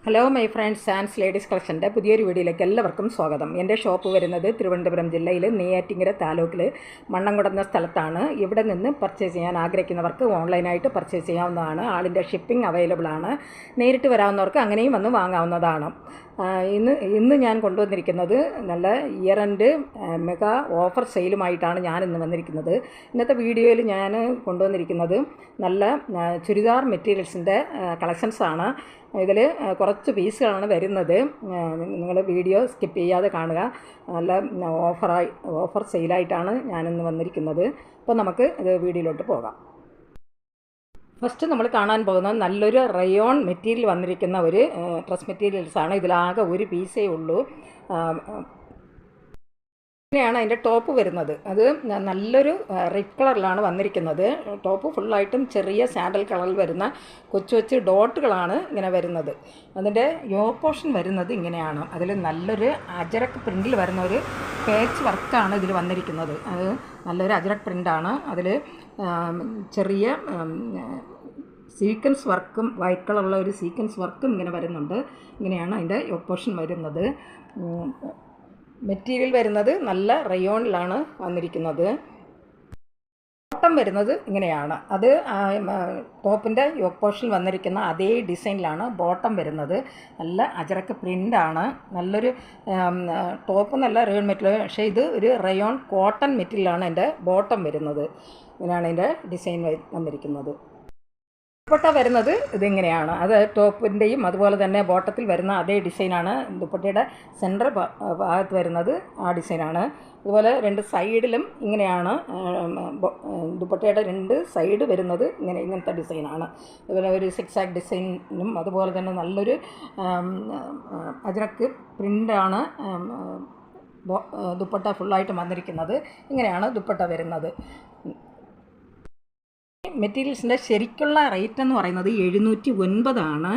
Hello my friends Sans ladies കളക്ഷൻ്റെ പുതിയൊരു വീഡിയോയിലേക്ക് എല്ലാവർക്കും സ്വാഗതം. എൻ്റെ ഷോപ്പ് വരുന്നത് തിരുവനന്തപുരം ജില്ലയിൽ നെയ്യാറ്റിങ്കര താലൂക്കിൽ മണ്ണംകുടം എന്ന സ്ഥലത്താണ്. ഇവിടെ നിന്ന് പർച്ചേസ് ചെയ്യാൻ ആഗ്രഹിക്കുന്നവർക്ക് ഓൺലൈനായിട്ട് പർച്ചേസ് ചെയ്യാവുന്നതാണ്. ആളിൻ്റെ ഷിപ്പിംഗ് അവൈലബിൾ ആണ്. നേരിട്ട് വരാവുന്നവർക്ക് അങ്ങനെയും വന്ന് വാങ്ങാവുന്നതാണ്. ഇന്ന് ഞാൻ കൊണ്ടുവന്നിരിക്കുന്നത് നല്ല ഇയർ എൻഡ് മെഗാ ഓഫർ സെയിലുമായിട്ടാണ് ഞാനിന്ന് വന്നിരിക്കുന്നത്. ഇന്നത്തെ വീഡിയോയിൽ ഞാൻ കൊണ്ടുവന്നിരിക്കുന്നത് നല്ല ചുരിദാർ മെറ്റീരിയൽസിൻ്റെ കളക്ഷൻസാണ്. ഇതിൽ കുറച്ച് പീസുകളാണ് വരുന്നത്. നിങ്ങൾ വീഡിയോ സ്കിപ്പ് ചെയ്യാതെ കാണുക. നല്ല ഓഫർ സെയിലായിട്ടാണ് ഞാനിന്ന് വന്നിരിക്കുന്നത്. അപ്പോൾ നമുക്ക് ഇത് വീഡിയോയിലോട്ട് പോകാം. ഫസ്റ്റ് നമ്മൾ കാണാൻ പോകുന്നത് നല്ലൊരു റയോൺ മെറ്റീരിയൽ വന്നിരിക്കുന്ന ഒരു ഡ്രസ് മെറ്റീരിയൽസാണ്. ഇതിലാകെ ഒരു പീസേ ഉള്ളൂ. ഇങ്ങനെയാണ് അതിൻ്റെ ടോപ്പ് വരുന്നത്. അത് നല്ലൊരു റെഡ് കളറിലാണ് വന്നിരിക്കുന്നത്. ടോപ്പ് ഫുള്ളായിട്ടും ചെറിയ സാൻഡൽ കളറിൽ വരുന്ന കൊച്ചു ഡോട്ടുകളാണ് ഇങ്ങനെ വരുന്നത്. അതിൻ്റെ യോക്ക് പോർഷൻ വരുന്നത് ഇങ്ങനെയാണ്. അതിൽ നല്ലൊരു അജരക്ക് പ്രിൻറ്റിൽ വരുന്ന ഒരു പേച്ച് വർക്കാണ് ഇതിൽ വന്നിരിക്കുന്നത്. അത് നല്ലൊരു അജരക്ക് പ്രിൻ്റാണ്. അതിൽ ചെറിയ സീക്വൻസ് വർക്കും വൈറ്റ് കളറുള്ള ഒരു സീക്വൻസ് വർക്കും ഇങ്ങനെ വരുന്നുണ്ട്. ഇങ്ങനെയാണ് അതിൻ്റെ യോക്ക് പോർഷൻ വരുന്നത്. മെറ്റീരിയൽ വരുന്നത് നല്ല റയോണിലാണ് വന്നിരിക്കുന്നത്. ബോട്ടം വരുന്നത് ഇങ്ങനെയാണ്. അത് ടോപ്പിൻ്റെ യോക്ക് പോർഷൻ വന്നിരിക്കുന്ന അതേ ഡിസൈനിലാണ് ബോട്ടം വരുന്നത്. നല്ല അജറക്ക് പ്രിൻ്റാണ്. നല്ലൊരു ടോപ്പ് നല്ല റയോൺ മെറ്റീരിയൽ, പക്ഷേ ഇത് ഒരു റയോൺ കോട്ടൺ മെറ്റീരിയലാണ് എൻ്റെ ബോട്ടം വരുന്നത്. ഇങ്ങനെയാണ് എൻ്റെ ഡിസൈൻ വന്നിരിക്കുന്നത്. ദുപ്പട്ട വരുന്നത് ഇതിങ്ങനെയാണ്. അത് ടോപ്പിൻ്റെയും അതുപോലെ തന്നെ ബോട്ടത്തിൽ വരുന്ന അതേ ഡിസൈനാണ്. ദുപ്പട്ടയുടെ സെൻറ്റർ ഭാഗത്ത് വരുന്നത് ആ ഡിസൈനാണ്. അതുപോലെ രണ്ട് സൈഡിലും ഇങ്ങനെയാണ്. ദുപ്പട്ടയുടെ രണ്ട് സൈഡ് വരുന്നത് ഇങ്ങനത്തെ ഡിസൈനാണ്. അതുപോലെ ഒരു സിക്സാക് ഡിസൈനും അതുപോലെ തന്നെ നല്ലൊരു അജ്രക്ക് പ്രിൻ്റാണ് ദുപ്പട്ട ഫുള്ളായിട്ട് വന്നിരിക്കുന്നത്. ഇങ്ങനെയാണ് ദുപ്പട്ട വരുന്നത്. മെറ്റീരിയൽസിൻ്റെ ശരിക്കുള്ള റേറ്റ് എന്ന് പറയുന്നത് 709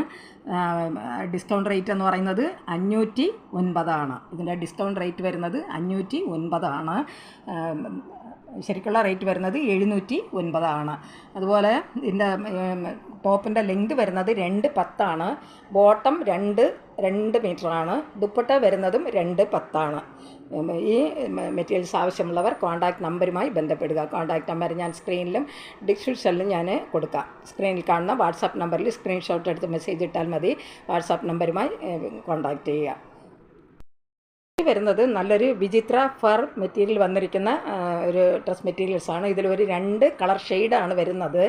ഡിസ്കൗണ്ട് റേറ്റ് എന്ന് പറയുന്നത് 509. ഇതിൻ്റെ ഡിസ്കൗണ്ട് റേറ്റ് വരുന്നത് 509. ശരിക്കുള്ള റേറ്റ് വരുന്നത് 709. അതുപോലെ ഇതിൻ്റെ ടോപ്പിൻ്റെ ലെങ്ത് വരുന്നത് 2.10. ബോട്ടം 2 മീറ്ററാണ്. ദുപ്പട്ട വരുന്നതും 2.10. ഈ മെറ്റീരിയൽസ് ആവശ്യമുള്ളവർ കോൺടാക്റ്റ് നമ്പറുമായി ബന്ധപ്പെടുക. കോൺടാക്റ്റ് നമ്പർ ഞാൻ സ്ക്രീനിലും ഡിസ്ക്രിപ്ഷനിലും ഞാൻ കൊടുക്കാം. സ്ക്രീനിൽ കാണുന്ന വാട്സാപ്പ് നമ്പറിൽ സ്ക്രീൻഷോട്ട് എടുത്ത് മെസ്സേജ് ഇട്ടാൽ മതി. വാട്സാപ്പ് നമ്പറുമായി കോൺടാക്റ്റ് ചെയ്യുക. വരുന്നത് നല്ലൊരു വിചിത്ര ഫർ മെറ്റീരിയൽ വന്നിരിക്കുന്ന ഒരു ഡ്രസ് മെറ്റീരിയൽസാണ്. ഇതിലൊരു 2 കളർ ഷെയ്ഡാണ് വരുന്നത്.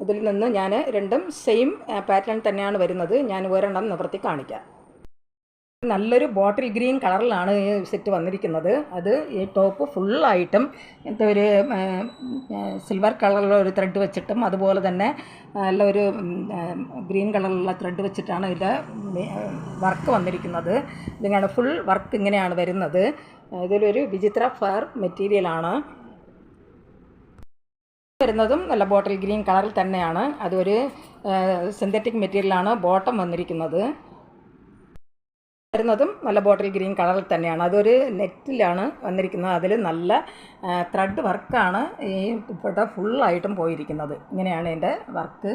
ഇതിൽ നിന്ന് ഞാൻ രണ്ടും സെയിം പാറ്റേൺ തന്നെയാണ് വരുന്നത്. ഞാൻ ഒരെണ്ണം നിവർത്തി കാണിക്കാം. നല്ലൊരു ബോട്ടിൽ ഗ്രീൻ കളറിലാണ് ഈ സെറ്റ് വന്നിരിക്കുന്നത്. അത് ഈ ടോപ്പ് ഫുള്ളായിട്ടും ഇങ്ങനത്തെ ഒരു സിൽവർ കളറിലുള്ള ഒരു ത്രെഡ് വെച്ചിട്ടും അതുപോലെ തന്നെ നല്ലൊരു ഗ്രീൻ കളറിലുള്ള ത്രെഡ് വെച്ചിട്ടാണ് ഇതിൻ്റെ വർക്ക് വന്നിരിക്കുന്നത്. ഇതിങ്ങനെ ഫുൾ വർക്ക് ഇങ്ങനെയാണ് വരുന്നത്. ഇതിലൊരു വിചിത്ര ഫർ മെറ്റീരിയലാണ് വരുന്നതും നല്ല ബോട്ടിൽ ഗ്രീൻ കളറിൽ തന്നെയാണ്. അതൊരു സിന്തറ്റിക് മെറ്റീരിയലാണ് ബോട്ടം വന്നിരിക്കുന്നത്. വരുന്നതും നല്ല ബോട്ടിൽ ഗ്രീൻ കളറിൽ തന്നെയാണ്. അതൊരു നെറ്റിലാണ് വന്നിരിക്കുന്നത്. അതിൽ നല്ല ത്രെഡ് വർക്കാണ് ഈ ദുപ്പട്ട ഫുള്ളായിട്ടും പോയിരിക്കുന്നത്. ഇങ്ങനെയാണ് എൻ്റെ വർക്ക്.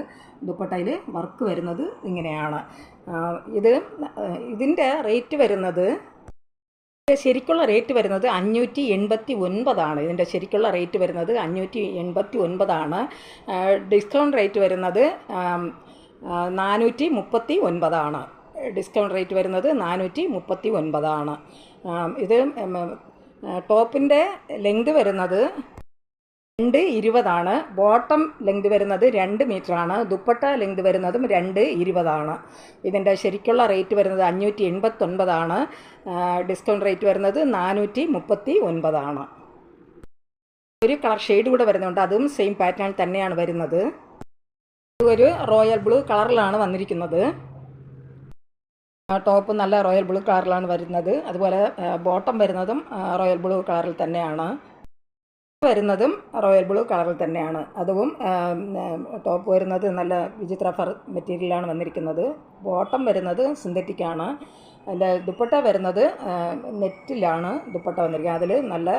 ദുപ്പട്ടയിൽ വർക്ക് വരുന്നത് ഇങ്ങനെയാണ്. ഇതിൻ്റെ റേറ്റ് വരുന്നത് ശരിക്കുള്ള റേറ്റ് വരുന്നത് 589. ഇതിൻ്റെ ശരിക്കുള്ള റേറ്റ് വരുന്നത് 589. ഡിസ്കൗണ്ട് റേറ്റ് വരുന്നത് 439. ഡിസ്കൗണ്ട് റേറ്റ് വരുന്നത് 439. ഇത് ടോപ്പിൻ്റെ ലെങ്ത് വരുന്നത് 2.20. ബോട്ടം ലെങ്ത് വരുന്നത് 2 മീറ്ററാണ്. ദുപ്പട്ട ലെങ്ത് വരുന്നതും 2.20. ഇതിൻ്റെ ശരിക്കുള്ള റേറ്റ് വരുന്നത് 589. ഡിസ്കൗണ്ട് റേറ്റ് വരുന്നത് 439. ഒരു കളർ ഷെയ്ഡ് കൂടെ വരുന്നുണ്ട്. അതും സെയിം പാറ്റേൺ തന്നെയാണ് വരുന്നത്. ഒരു റോയൽ ബ്ലൂ കളറിലാണ് വന്നിരിക്കുന്നത്. ടോപ്പ് നല്ല റോയൽ ബ്ലൂ കളറിലാണ് വരുന്നത്. അതുപോലെ ബോട്ടം വരുന്നതും റോയൽ ബ്ലൂ കളറിൽ തന്നെയാണ്. വരുന്നതും റോയൽ ബ്ലൂ കളറിൽ തന്നെയാണ്. അതും ടോപ്പ് വരുന്നത് നല്ല വിചിത്ര ഫർ മെറ്റീരിയലാണ് വന്നിരിക്കുന്നത്. ബോട്ടം വരുന്നത് സിന്തറ്റിക്കാണ്. അതിൻ്റെ ദുപ്പട്ട വരുന്നത് നെറ്റിലാണ് ദുപ്പട്ട വന്നിരിക്കുന്നത്. അതിൽ നല്ല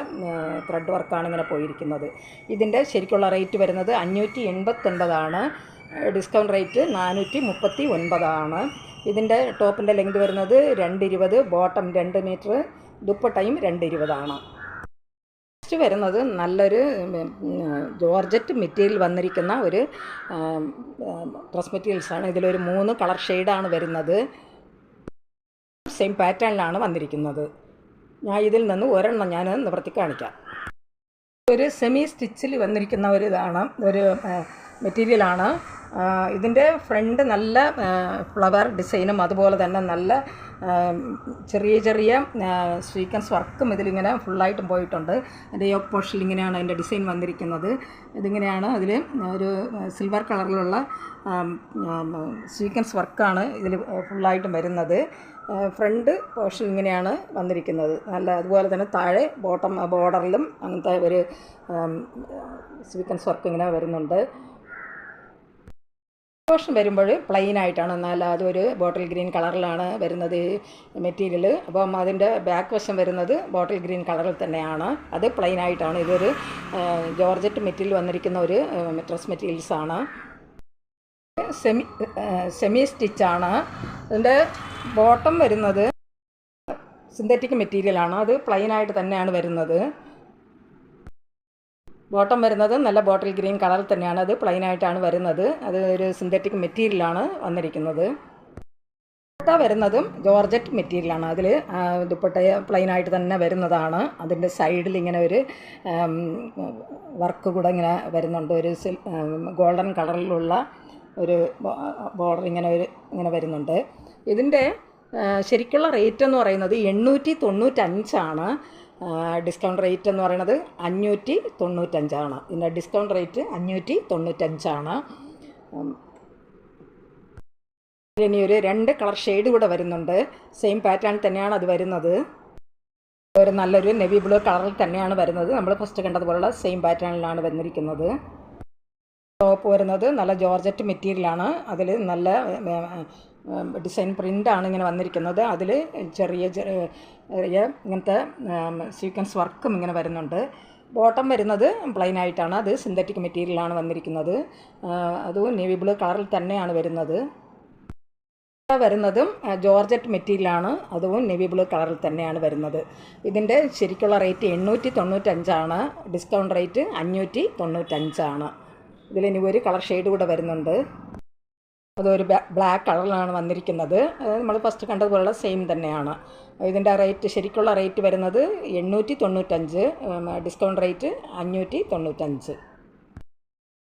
ത്രെഡ് വർക്കാണ് ഇങ്ങനെ പോയിരിക്കുന്നത്. ഇതിൻ്റെ ശരിക്കുള്ള റേറ്റ് വരുന്നത് 589. ഡിസ്കൗണ്ട് റേറ്റ് 439 ഇതിൻ്റെ ടോപ്പിൻ്റെ ലെങ്ത് വരുന്നത് 220, ബോട്ടം 2 മീറ്റർ, ദുപ്പട്ടയും 220. നെക്സ്റ്റ് വരുന്നത് നല്ലൊരു ജോർജറ്റ് മെറ്റീരിയൽ വന്നിരിക്കുന്ന ഒരു ഡ്രസ് മെറ്റീരിയൽസാണ്. ഇതിലൊരു 3 കളർ ഷെയ്ഡാണ് വരുന്നത്. സെയിം പാറ്റേണിലാണ് വന്നിരിക്കുന്നത്. ഞാൻ ഇതിൽ നിന്ന് ഒരെണ്ണം ഞാൻ നിവർത്തി കാണിക്കാം. ഒരു സെമി സ്റ്റിച്ചിൽ വന്നിരിക്കുന്ന ഒരു മെറ്റീരിയലാണ്. ഇതിൻ്റെ ഫ്രണ്ട് നല്ല ഫ്ലവർ ഡിസൈനും അതുപോലെ തന്നെ നല്ല ചെറിയ ചെറിയ സ്വീക്വൻസ് വർക്കും ഇതിലിങ്ങനെ ഫുള്ളായിട്ടും പോയിട്ടുണ്ട്. അതിൻ്റെ യോക്ക് പോർഷനിൽ ഇങ്ങനെയാണ് അതിൻ്റെ ഡിസൈൻ വന്നിരിക്കുന്നത്. ഇതിങ്ങനെയാണ് അതിൽ ഒരു സിൽവർ കളറിലുള്ള സ്വീക്വൻസ് വർക്കാണ് ഇതിൽ ഫുള്ളായിട്ടും വരുന്നത്. ഫ്രണ്ട് പോർഷൻ ഇങ്ങനെയാണ് വന്നിരിക്കുന്നത്. നല്ല അതുപോലെ തന്നെ താഴെ ബോട്ടം ബോർഡറിലും അങ്ങനത്തെ ഒരു സ്വീക്വൻസ് വർക്ക് ഇങ്ങനെ വരുന്നുണ്ട്. പോർഷൻ വരുമ്പോൾ പ്ലെയിൻ ആയിട്ടാണ്, എന്നാൽ അതൊരു ബോട്ടിൽ ഗ്രീൻ കളറിലാണ് വരുന്നത് മെറ്റീരിയൽ. അപ്പം അതിൻ്റെ ബാക്ക് വശം വരുന്നത് ബോട്ടിൽ ഗ്രീൻ കളറിൽ തന്നെയാണ്. അത് പ്ലെയിൻ ആയിട്ടാണ്. ഇതൊരു ജോർജറ്റ് മെറ്റീരിയൽ വന്നിരിക്കുന്ന ഒരു ഡ്രസ് മെറ്റീരിയൽസാണ്. സെമി സ്റ്റിച്ചാണ്. അതിൻ്റെ ബോട്ടം വരുന്നത് സിന്തറ്റിക് മെറ്റീരിയലാണ്. അത് പ്ലെയിൻ ആയിട്ട് തന്നെയാണ് വരുന്നത്. ബോട്ടം വരുന്നത് നല്ല ബോട്ടിൽ ഗ്രീൻ കളറിൽ തന്നെയാണ്. അത് പ്ലെയിൻ ആയിട്ടാണ് വരുന്നത്. അത് ഒരു സിന്തറ്റിക് മെറ്റീരിയലാണ് വന്നിരിക്കുന്നത്. ദുപ്പട്ട വരുന്നതും ജോർജറ്റ് മെറ്റീരിയലാണ്. അതിൽ ദുപ്പട്ട പ്ലെയിൻ ആയിട്ട് തന്നെ വരുന്നതാണ്. അതിൻ്റെ സൈഡിൽ ഇങ്ങനെ ഒരു വർക്ക് കൂടെ ഇങ്ങനെ വരുന്നുണ്ട്. ഒരു ഗോൾഡൻ കളറിലുള്ള ഒരു ബോർഡർ ഇങ്ങനെ വരുന്നുണ്ട്. ഇതിൻ്റെ ശരിക്കുള്ള റേറ്റ് എന്ന് പറയുന്നത് 895. ഡിസ്കൗണ്ട് റേറ്റ് എന്ന് പറയുന്നത് 595. ഇതിൻ്റെ ഡിസ്കൗണ്ട് റേറ്റ് 595. ഇനി ഒരു 2 കളർ ഷെയ്ഡ് കൂടെ വരുന്നുണ്ട്. സെയിം പാറ്റേൺ തന്നെയാണ് അത് വരുന്നത്. ഒരു നല്ലൊരു നെവി ബ്ലൂ കളറിൽ തന്നെയാണ് വരുന്നത്. നമ്മൾ ഫസ്റ്റ് കണ്ടതുപോലുള്ള സെയിം പാറ്റേണിലാണ് വന്നിരിക്കുന്നത്. ടോപ്പ് വരുന്നത് നല്ല ജോർജറ്റ് മെറ്റീരിയലാണ്. അതിൽ നല്ല ഡിസൈൻ പ്രിൻ്റാണ് ഇങ്ങനെ വന്നിരിക്കുന്നത്. അതിൽ ചെറിയ ചെറിയ ഇങ്ങനത്തെ സീക്വൻസ് വർക്കും ഇങ്ങനെ വരുന്നുണ്ട്. ബോട്ടം വരുന്നത് പ്ലെയിൻ ആയിട്ടാണ്. അത് സിന്തറ്റിക് മെറ്റീരിയലാണ് വന്നിരിക്കുന്നത്. അതും നേവി ബ്ലൂ കളറിൽ തന്നെയാണ് വരുന്നത്. വരുന്നതും ജോർജറ്റ് മെറ്റീരിയലാണ്. അതും നേവി ബ്ലൂ കളറിൽ തന്നെയാണ് വരുന്നത്. ഇതിൻ്റെ ശരിക്കുള്ള റേറ്റ് 895. Discount rate 595. ഇതിലിനി ഒരു കളർ ഷെയ്ഡ് കൂടെ വരുന്നുണ്ട്. അതൊരു ബ്ലാക്ക് കളറിലാണ് വന്നിരിക്കുന്നത്. നമ്മൾ ഫസ്റ്റ് കണ്ടതുപോലുള്ള സെയിം തന്നെയാണ്. ഇതിൻ്റെ റേറ്റ് ശരിക്കുള്ള റേറ്റ് വരുന്നത് 895. Discount rate 595.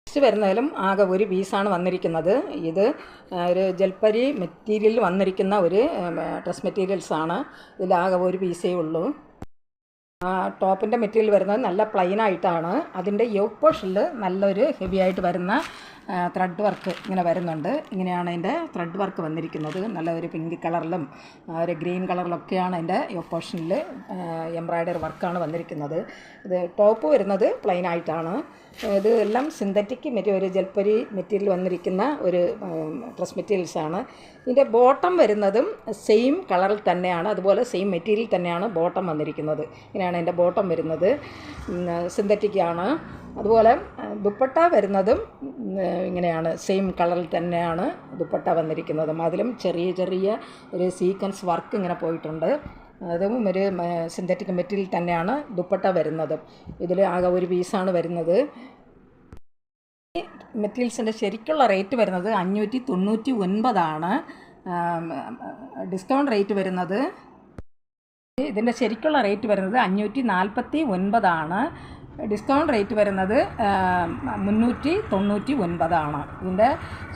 നെക്സ്റ്റ് വരുന്നതിലും ആകെ ഒരു പീസാണ് വന്നിരിക്കുന്നത്. ഇത് ഒരു ജൽപ്പരി മെറ്റീരിയൽ വന്നിരിക്കുന്ന ഒരു ഡ്രസ് മെറ്റീരിയൽസാണ്. ഇതിലാകെ ഒരു പീസേ ഉള്ളൂ. ടോപ്പിൻ്റെ മെറ്റീരിയൽ വരുന്നത് നല്ല പ്ലെയിൻ ആയിട്ടാണ്. അതിൻ്റെ യോക്ക് പോർഷനിൽ നല്ലൊരു ഹെവി ആയിട്ട് വരുന്ന ത്രെഡ് വർക്ക് ഇങ്ങനെ വരുന്നുണ്ട്. ഇങ്ങനെയാണ് അതിൻ്റെ ത്രെഡ് വർക്ക് വന്നിരിക്കുന്നത്. നല്ല ഒരു പിങ്ക് കളറിലും ഒരു ഗ്രീൻ കളറിലൊക്കെയാണ് അതിൻ്റെ യോക്ക് പോർഷനിൽ എംബ്രോയ്ഡറി വർക്കാണ് വന്നിരിക്കുന്നത്. ഇത് ടോപ്പ് വരുന്നത് പ്ലെയിൻ ആയിട്ടാണ്. ഇത് എല്ലാം സിന്തറ്റിക് ഒരു ജൽപ്പരി മെറ്റീരിയൽ വന്നിരിക്കുന്ന ഒരു ഡ്രസ് മെറ്റീരിയൽസാണ്. ഇതിൻ്റെ ബോട്ടം വരുന്നതും സെയിം കളറിൽ തന്നെയാണ്. അതുപോലെ സെയിം മെറ്റീരിയൽ തന്നെയാണ് ബോട്ടം വന്നിരിക്കുന്നത്. ഇങ്ങനെയാണ് അതിൻ്റെ ബോട്ടം വരുന്നത്. സിന്തറ്റിക്കാണ്. അതുപോലെ ദുപ്പട്ട വരുന്നതും ഇങ്ങനെയാണ്. സെയിം കളറിൽ തന്നെയാണ് ദുപ്പട്ട വന്നിരിക്കുന്നതും. അതിലും ചെറിയ ചെറിയ ഒരു സീക്വൻസ് വർക്ക് ഇങ്ങനെ പോയിട്ടുണ്ട്. അതും ഒരു സിന്തറ്റിക് മെറ്റീരിയൽ തന്നെയാണ് ദുപ്പട്ട വരുന്നത്. ഇതിൽ ആകെ ഒരു പീസാണ് വരുന്നത്. മെറ്റീരിയൽസിൻ്റെ ശരിക്കുള്ള റേറ്റ് വരുന്നത് 599. ഡിസ്കൗണ്ട് റേറ്റ് വരുന്നത് ഇതിൻ്റെ ശരിക്കുള്ള റേറ്റ് വരുന്നത് 549. ഡിസ്കൗണ്ട് റേറ്റ് വരുന്നത് 399. ഇതിൻ്റെ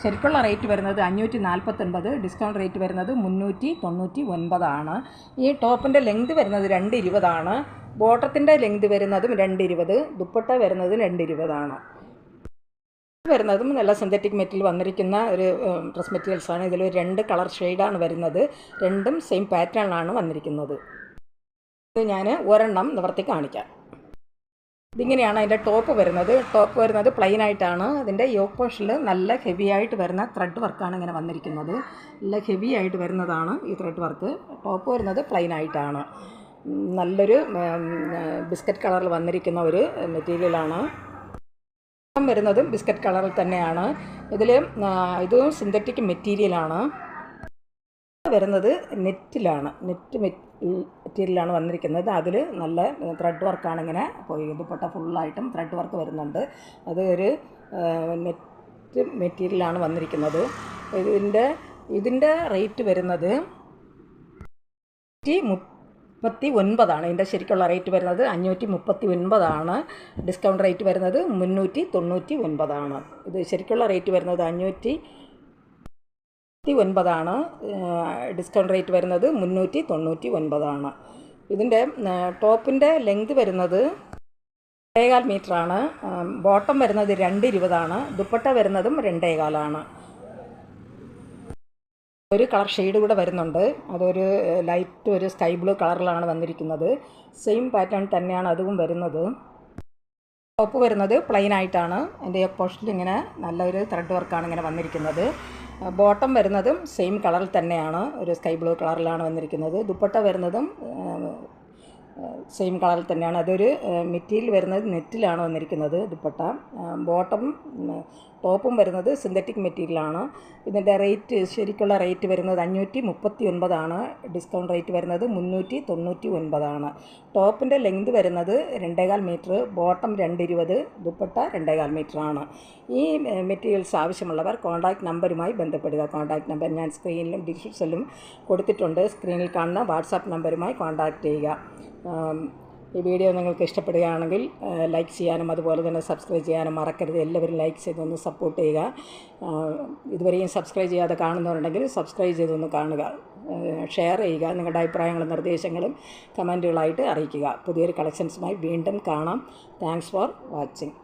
ശരിക്കുള്ള റേറ്റ് വരുന്നത് 549. ഡിസ്കൗണ്ട് റേറ്റ് വരുന്നത് 399. ഈ ടോപ്പിൻ്റെ ലെങ്ത് വരുന്നത് 220. ബോട്ടത്തിൻ്റെ ലെങ്ത് വരുന്നതും 220. ദുപ്പട്ട വരുന്നതും 220. വരുന്നതും നല്ല സിന്തറ്റിക് മെറ്റീരിയൽ വന്നിരിക്കുന്ന ഒരു ഡ്രസ് മെറ്റീരിയൽസാണ്. ഇതിൽ 2 കളർ ഷെയ്ഡാണ് വരുന്നത്. രണ്ടും സെയിം പാറ്റേണിലാണ് വന്നിരിക്കുന്നത്. ഇത് ഞാൻ ഒരെണ്ണം നിവർത്തി കാണിക്കാം. ഇതിങ്ങനെയാണ് അതിൻ്റെ ടോപ്പ് വരുന്നത്. ടോപ്പ് വരുന്നത് പ്ലെയിൻ ആയിട്ടാണ്. അതിൻ്റെ യോക്ക് പോർഷനിൽ നല്ല ഹെവി ആയിട്ട് വരുന്ന ത്രെഡ് വർക്കാണ് ഇങ്ങനെ വന്നിരിക്കുന്നത്. നല്ല ഹെവി ആയിട്ട് വരുന്നതാണ് ഈ ത്രെഡ് വർക്ക്. ടോപ്പ് വരുന്നത് പ്ലെയിൻ ആയിട്ടാണ്. നല്ലൊരു ബിസ്ക്കറ്റ് കളറിൽ വന്നിരിക്കുന്ന ഒരു മെറ്റീരിയലാണ്. വരുന്നതും ബിസ്ക്കറ്റ് കളറിൽ തന്നെയാണ്. ഇതും സിന്തറ്റിക് മെറ്റീരിയലാണ്. വരുന്നത് നെറ്റ് മെറ്റീരിയലാണ് വന്നിരിക്കുന്നത്. അതിൽ നല്ല ത്രെഡ് വർക്കാണ്. ഇങ്ങനെ ദുപ്പട്ട ഫുള്ളായിട്ടും ത്രെഡ് വർക്ക് വരുന്നുണ്ട്. അത് ഒരു നെറ്റ് മെറ്റീരിയലാണ് വന്നിരിക്കുന്നത്. ഇതിൻ്റെ റേറ്റ് വരുന്നത് 539. ഇതിൻ്റെ ശരിക്കുള്ള റേറ്റ് വരുന്നത് 539. ഡിസ്കൗണ്ട് റേറ്റ് വരുന്നത് 399. ഇത് ശരിക്കുള്ള റേറ്റ് വരുന്നത് 539. ഡിസ്കൗണ്ട് റേറ്റ് വരുന്നത് 399. ഇതിൻ്റെ ടോപ്പിൻ്റെ ലെങ്ത് വരുന്നത് 2.25 മീറ്ററാണ്. ബോട്ടം വരുന്നത് 2.20. ദുപ്പട്ട വരുന്നതും 2.25. ഒരു കളർ ഷെയ്ഡ് കൂടെ വരുന്നുണ്ട്. അതൊരു ലൈറ്റ് ഒരു സ്കൈ ബ്ലൂ കളറിലാണ് വന്നിരിക്കുന്നത്. സെയിം പാറ്റേൺ തന്നെയാണ് അതും വരുന്നത്. ടോപ്പ് വരുന്നത് പ്ലെയിൻ ആയിട്ടാണ്. അതിൻ്റെ പോർഷനിൽ ഇങ്ങനെ നല്ലൊരു ത്രെഡ് വർക്കാണ് ഇങ്ങനെ വന്നിരിക്കുന്നത്. ബോട്ടം വരുന്നതും സെയിം കളറിൽ തന്നെയാണ്, ഒരു സ്കൈ ബ്ലൂ കളറിലാണ് വന്നിരിക്കുന്നത്. ദുപ്പട്ട വരുന്നതും സെയിം കളറിൽ തന്നെയാണ്. അതൊരു മെറ്റീരിയൽ വരുന്നത് നെറ്റിലാണ് വന്നിരിക്കുന്നത് ദുപ്പട്ട. ടോപ്പും വരുന്നത് സിന്തറ്റിക് മെറ്റീരിയലാണ്. ഇതിൻ്റെ റേറ്റ് ശരിക്കുള്ള റേറ്റ് വരുന്നത് 539. ഡിസ്കൗണ്ട് റേറ്റ് വരുന്നത് 399. ടോപ്പിൻ്റെ ലെങ്ത് വരുന്നത് 2.25 മീറ്റർ, ബോട്ടം 2.20, ദുപ്പട്ട 2.25 മീറ്ററാണ്. ഈ മെറ്റീരിയൽസ് ആവശ്യമുള്ളവർ കോൺടാക്റ്റ് നമ്പറുമായി ബന്ധപ്പെടുക. കോൺടാക്റ്റ് നമ്പർ ഞാൻ സ്ക്രീനിലും ഡിസ്ക്രിപ്ഷനിലും കൊടുത്തിട്ടുണ്ട്. സ്ക്രീനിൽ കാണുന്ന വാട്സാപ്പ് നമ്പറുമായി കോൺടാക്റ്റ് ചെയ്യുക. ഈ വീഡിയോ നിങ്ങൾക്ക് ഇഷ്ടപ്പെടുകയാണെങ്കിൽ ലൈക്ക് ചെയ്യാനും അതുപോലെ തന്നെ സബ്സ്ക്രൈബ് ചെയ്യാനും മറക്കരുത്. എല്ലാവരും ലൈക്ക് ചെയ്തൊന്ന് സപ്പോർട്ട് ചെയ്യുക. ഇതുവരെയും സബ്സ്ക്രൈബ് ചെയ്യാതെ കാണുന്നവരുണ്ടെങ്കിൽ സബ്സ്ക്രൈബ് ചെയ്തൊന്ന് കാണുക, ഷെയർ ചെയ്യുക. നിങ്ങളുടെ അഭിപ്രായങ്ങളും നിർദ്ദേശങ്ങളും കമൻറ്റുകളായിട്ട് അറിയിക്കുക. പുതിയൊരു കളക്ഷൻസുമായി വീണ്ടും കാണാം. Thanks for watching.